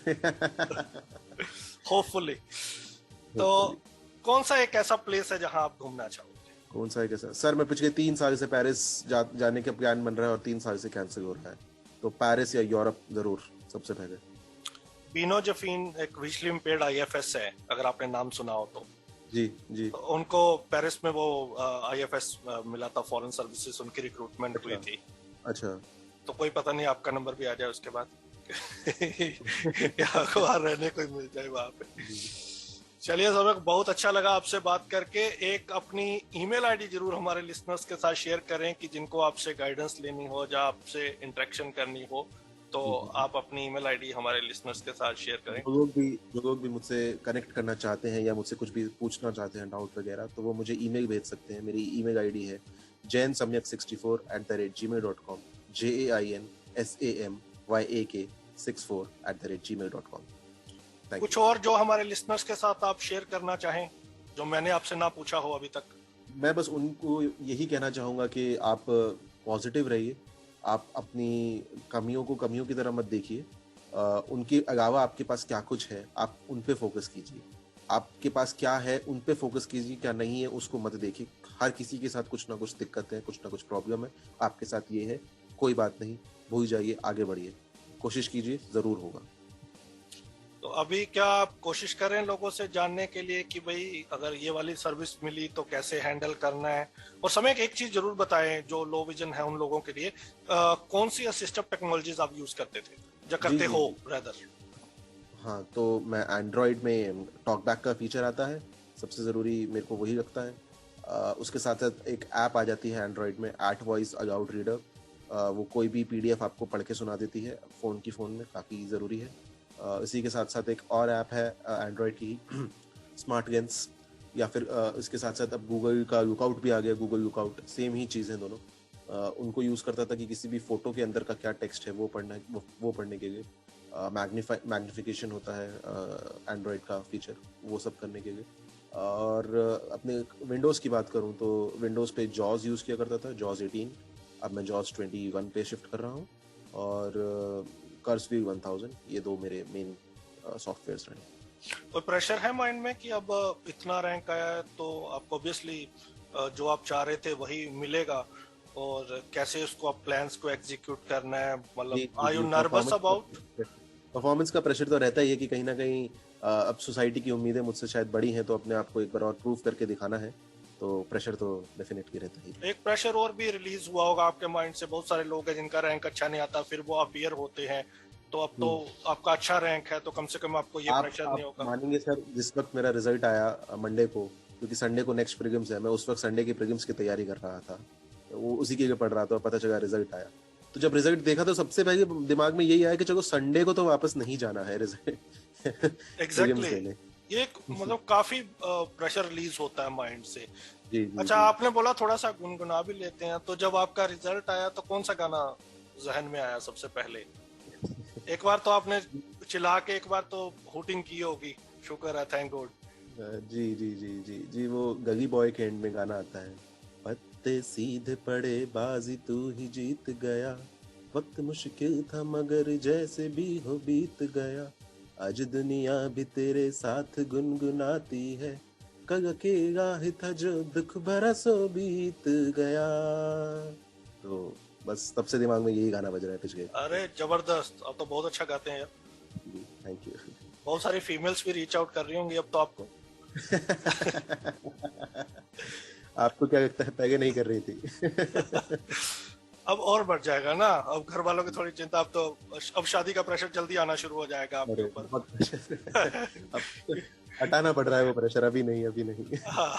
होपफुली। तो कौन सा एक ऐसा प्लेस है जहां आप घूमना चाहोगे? कौन सा है कैसा सर? मैं पिछले 3 साल से पेरिस जाने का प्लान बन रहा है और 3 साल से कैंसिल हो रहा है, तो पेरिस या यूरोप जरूर सबसे पहले। बीनो जफीन एक विजुअली इम्पेयर्ड आईएफएस है, अगर आपने नाम सुना हो तो। जी जी। तो उनको पेरिस में वो आईएफएस मिला था, फॉरेन सर्विसेज, उनकी रिक्रूटमेंट हुई थी। अच्छा, तो कोई पता नहीं आपका नंबर भी आ जाए उसके बाद। या वहां रहने को मिल जाए वहां पे। चलिए सबक, बहुत अच्छा लगा आपसे बात करके। एक अपनी ईमेल आईडी जरूर हमारे लिसनर्स के साथ शेयर करें कि जिनको आपसे गाइडेंस लेनी हो या आपसे इंटरेक्शन करनी हो, तो आप अपनी ईमेल आईडी हमारे लिसनर्स के साथ शेयर करें। जो लोग भी मुझसे कनेक्ट करना चाहते हैं या मुझसे कुछ भी पूछना चाहते हैं, डाउट वगैरह, तो वो मुझे ईमेल भेज सकते हैं। मेरी ईमेल आईडी है jainsamyak64@gmail.com, jainsamyak64@gmail.com। कुछ और जो हमारे लिसनर्स के साथ आप शेयर करना चाहें जो मैंने आपसे ना पूछा हो अभी तक? मैं बस उनको यही कहना चाहूँगा कि आप पॉजिटिव रहिए, आप अपनी कमियों को कमियों की तरह मत देखिए, उनके अलावा आपके पास क्या कुछ है आप उन पे फोकस कीजिए। आपके पास क्या है उन पे फोकस कीजिए, क्या नहीं है उसको मत देखिए। हर किसी के साथ कुछ ना कुछ दिक्कत है, कुछ ना कुछ प्रॉब्लम है, आपके साथ ये है, कोई बात नहीं, भूल जाइए, आगे बढ़िए, कोशिश कीजिए, जरूर होगा। तो अभी क्या आप कोशिश करें लोगों से जानने के लिए कि भाई अगर ये वाली सर्विस मिली तो कैसे हैंडल करना है? और समय एक चीज जरूर बताएं जो लो विजन है उन लोगों के लिए, कौन सी असिस्टिव टेक्नोलॉजीज आप यूज करते थे या करते हो रेदर? हाँ, तो मैं एंड्रॉयड में टॉकबैक का फीचर आता है, सबसे ज़रूरी मेरे को वही लगता है। उसके साथ साथ एक ऐप आ जाती है एंड्रॉयड में, @voice अलाउड रीडर, वो कोई भी PDF आपको पढ़ के सुना देती है फ़ोन में, काफ़ी ज़रूरी है। इसी के साथ साथ एक और ऐप है एंड्रॉयड की, स्मार्ट गेंस, या फिर इसके साथ साथ अब गूगल का लुकआउट भी आ गया, गूगल लुकआउट, सेम ही चीज़ है दोनों। उनको यूज़ करता था कि किसी भी फोटो के अंदर का क्या टेक्स्ट है वो पढ़ने के लिए। मैग्निफिकेशन होता है एंड्रॉयड का फीचर, वो सब करने के लिए। और अपने विंडोज़ की बात करूँ तो विंडोज़ पे जॉज यूज़ किया करता था, जॉज 18, अब मैं जॉज 21 पे शिफ्ट कर रहा हूँ, और कर्सवील 1000, ये 2 मेरे मेन सॉफ्टवेयर्स रहे। कोई प्रेशर है माइंड में कि अब इतना रैंक आया है तो आपको ऑब्वियसली जो आप चाह रहे थे वही मिलेगा, और कैसे उसको आप प्लान्स को एग्जीक्यूट करना है, मतलब are you nervous about? Performance का प्रेशर तो रहता ही है कि कहीं ना कहीं अब सोसाइटी की उम्मीदें मुझसे शायद बड़ी हैं, तो अपने आप को एक बार और प्रूव करके दिखाना है, तो प्रेशर तो डेफिनेटली रहता ही। एक प्रेशर और भी रिलीज हुआ होगा आपके माइंड से, बहुत सारे लोग हैं जिनका रैंक अच्छा नहीं आता, फिर वो अपीयर होते हैं, तो अब तो आपका अच्छा रैंक है, तो कम से कम आपको ये प्रेशर नहीं होगा। मानेंगे सर, जिस वक्त मेरा रिजल्ट आया मंडे को, क्योंकि संडे को नेक्स्ट प्रीलिम्स है, मैं उस वक्त संडे की प्रीलिम्स की तैयारी कर रहा था, वो उसी के पढ़ रहा था, पता चला रिजल्ट आया। तो जब रिजल्ट देखा तो सबसे पहले दिमाग में यही आया कि चलो संडे को तो वापस नहीं जाना है रिजल्ट एग्जैक्टली। ये मतलब काफी प्रेशर रिलीज होता है माइंड से। जी, अच्छा, आपने बोला थोड़ा सा गुनगुना भी लेते हैं, तो जब आपका रिजल्ट आया तो कौन सा गाना जहन में आया सबसे पहले? एक बार तो आपने चिल्ला के एक बार तो हूटिंग की होगी, शुक्र है, थैंक गॉड। जी जी जी जी जी, वो गली बॉय के एंड में गाना आता है, पत्ते सीधे पड़े बाजी तू ही जीत गया, वक्त मुश्किल था मगर जैसे भी हो बीत गया, आज दुनिया भी तेरे साथ गुनगुनाती है, कल अकेला ही था जो दुख भरा सो बीत गया। तो बस तब से दिमाग में यही गाना बज रहा है पिछले। अरे जबरदस्त, आप तो बहुत अच्छा गाते हैं यार। Thank you. बहुत सारी फीमेल्स भी रीच आउट कर रही होंगी अब तो आपको। आपको क्या लगता है, पहले नहीं कर रही थी? अब और बढ़ जाएगा ना, अब घर वालों की थोड़ी चिंता, अब शादी का प्रेशर जल्दी आना शुरू हो जाएगा आपके ऊपर। अब हटाना पड़ रहा है वो प्रेशर, अभी नहीं। हाँ,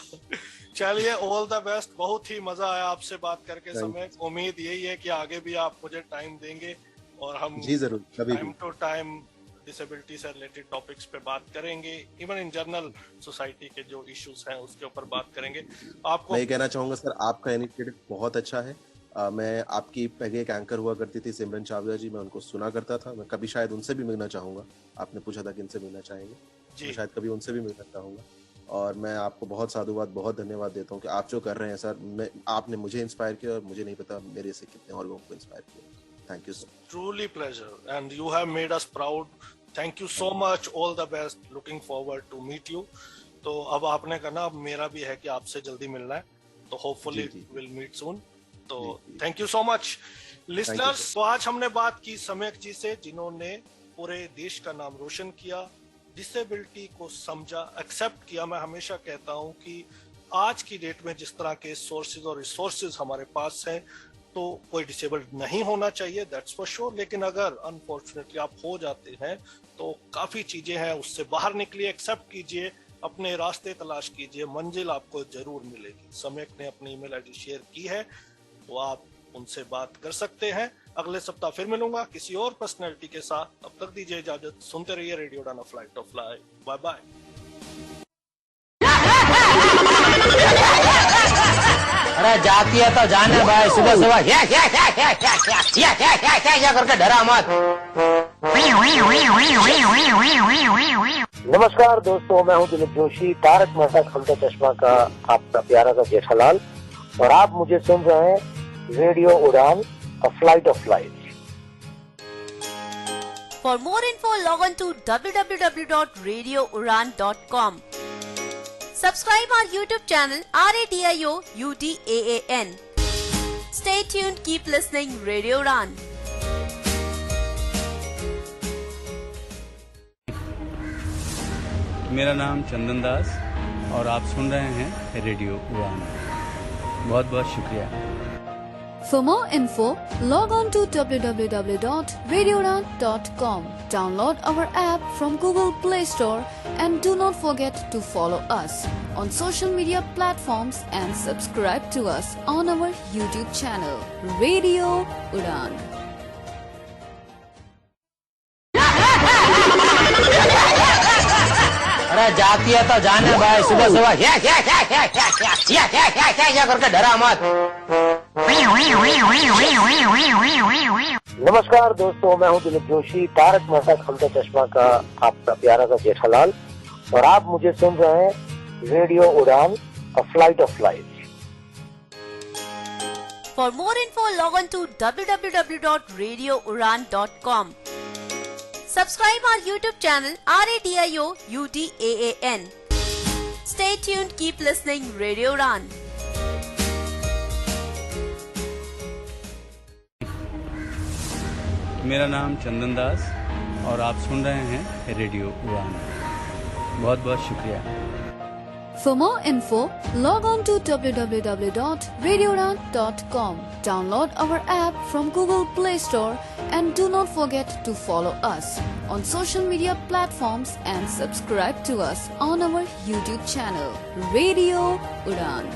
चलिए, ऑल द बेस्ट। बहुत ही मजा आया आपसे बात करके समय। उम्मीद यही है कि आगे भी आप मुझे टाइम देंगे और हम जी जरूर टाइम टू टाइम डिसेबिलिटी से रिलेटेड टॉपिक्स पे बात करेंगे, इवन इन जनरल सोसाइटी के जो इश्यूज हैं उसके ऊपर बात करेंगे। आपको मैं कहना चाहूंगा सर, आपका इनिशिएटिव बहुत अच्छा है। मैं आपकी पहले एक एंकर हुआ करती थी सिमरन चावला जी, मैं उनको सुना करता था, मैं कभी शायद उनसे भी मिलना चाहूंगा। आपने पूछा था कि इनसे मिलना चाहेंगे, मैं शायद कभी उनसे भी मिलना चाहूंगा। और मैं आपको बहुत साधुवाद, बहुत धन्यवाद देता हूँ कि आप जो कर रहे हैं सर, आपने मुझे इंस्पायर किया और मुझे नहीं पता मेरे से कितने और लोगों को इंस्पायर किया। Thank you sir. Truly pleasure and you have made us proud. Thank you so much, all the best, looking forward to meet you. तो अब आपने करना, अब मेरा भी है कि आपसे जल्दी मिलना है, तो होपफुली विल मीट सून। तो thank you so much listeners. तो आज हमने बात की सम्यक जी से, जिन्होंने पूरे देश का नाम रोशन किया, डिसेबिलिटी को समझा, एक्सेप्ट किया। मैं हमेशा कहता हूं कि आज की डेट में जिस तरह के सोर्सेज और रिसोर्सेज हमारे पास हैं, तो कोई डिसेबल्ड नहीं होना चाहिए, दैट्स फॉर श्योर। लेकिन अगर अनफॉर्चुनेटली आप हो जाते हैं तो काफी चीजें हैं, उससे बाहर निकलिए, एक्सेप्ट कीजिए, अपने रास्ते तलाश कीजिए, मंजिल आपको जरूर मिलेगी। सम्यक ने अपनी ईमेल आईडी शेयर की है, तो आप उनसे बात कर सकते हैं। अगले सप्ताह फिर मिलूंगा किसी और पर्सनैलिटी के साथ, तब तक दीजिए इजाजत। सुनते रहिए radio Udaan, flight of life. Bye bye. अरे जाती है तो जाने भाई, सुबह सुबह क्या करके डरा मत। नमस्कार दोस्तों, मैं हूं दिलीप जोशी, तारक मेहता का उल्टा चश्मा का आपका प्यारा सा जेठालाल, और आप मुझे सुन रहे हैं रेडियो उड़ान, a flight of life. For more info, log on to www.radioudan.com. Subscribe our YouTube channel RADIO UDAAN. Stay tuned, keep listening Radio Udan. मेरा नाम चंदन दास और आप सुन रहे हैं रेडियो उड़ान। बहुत बहुत शुक्रिया। For more info, log on to www.radioudan.com. Download our app from Google Play Store and do not forget to follow us on social media platforms and subscribe to us on our YouTube channel, Radio Udan. अरे जाती है तो जाने भाई, सुबह सुबह क्या करके डरा मत। नमस्कार दोस्तों, मैं हूं दिलीप जोशी, तारक मेहता का उल्टा चश्मा का आपका प्यारा सा जेठालाल, और आप मुझे सुन रहे हैं रेडियो उड़ान, a flight of life. For more info, log on to www.radioudan.com. Subscribe our YouTube channel RADIO UDAAN. Stay tuned, keep listening Radio Udan. मेरा नाम चंदन दास और आप सुन रहे हैं रेडियो उड़ान। बहुत बहुत शुक्रिया। For more info, log on to www.radioudan.com. Download our app from Google Play Store and do not forget to follow us on social media platforms and subscribe to us on our YouTube channel, Radio Udan.